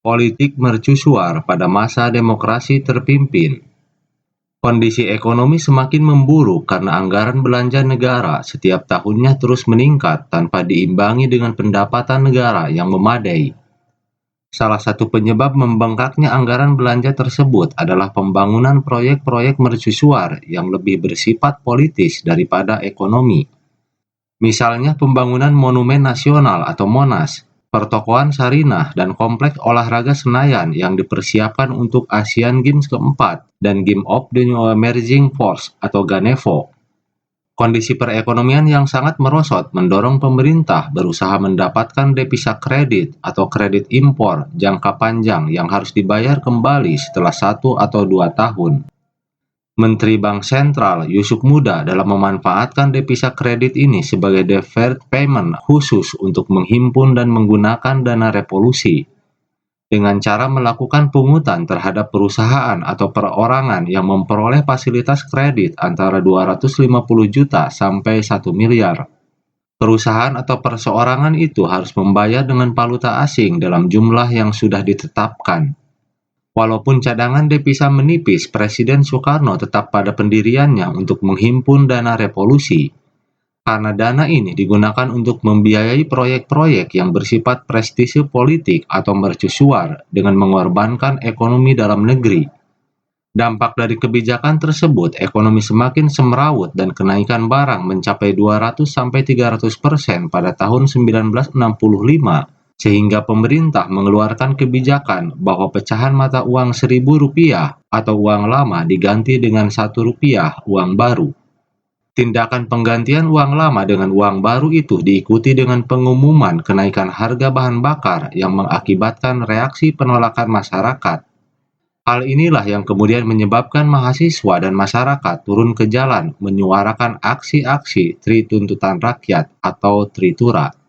Politik mercusuar pada masa demokrasi terpimpin. Kondisi ekonomi semakin memburuk karena anggaran belanja negara setiap tahunnya terus meningkat tanpa diimbangi dengan pendapatan negara yang memadai. Salah satu penyebab membengkaknya anggaran belanja tersebut adalah pembangunan proyek-proyek mercusuar yang lebih bersifat politis daripada ekonomi. Misalnya pembangunan Monumen Nasional atau Monas, Pertokoan Sarinah, dan Kompleks Olahraga Senayan yang dipersiapkan untuk Asian Games keempat dan Game of the New Emerging Force atau GANEVO. Kondisi perekonomian yang sangat merosot mendorong pemerintah berusaha mendapatkan devisa kredit atau kredit impor jangka panjang yang harus dibayar kembali setelah 1 atau 2 tahun. Menteri Bank Sentral Yusuf Muda dalam memanfaatkan devisa kredit ini sebagai deferred payment khusus untuk menghimpun dan menggunakan dana revolusi, dengan cara melakukan pungutan terhadap perusahaan atau perorangan yang memperoleh fasilitas kredit antara 250 juta sampai 1 miliar. Perusahaan atau perseorangan itu harus membayar dengan valuta asing dalam jumlah yang sudah ditetapkan. Walaupun cadangan devisa menipis, Presiden Soekarno tetap pada pendiriannya untuk menghimpun dana revolusi. Karena dana ini digunakan untuk membiayai proyek-proyek yang bersifat prestise politik atau mercusuar dengan mengorbankan ekonomi dalam negeri. Dampak dari kebijakan tersebut, ekonomi semakin semrawut dan kenaikan barang mencapai 200-300% pada tahun 1965. Sehingga pemerintah mengeluarkan kebijakan bahwa pecahan mata uang Rp1.000 atau uang lama diganti dengan Rp1 uang baru. Tindakan penggantian uang lama dengan uang baru itu diikuti dengan pengumuman kenaikan harga bahan bakar yang mengakibatkan reaksi penolakan masyarakat. Hal inilah yang kemudian menyebabkan mahasiswa dan masyarakat turun ke jalan menyuarakan aksi-aksi Tri Tuntutan Rakyat atau Tritura.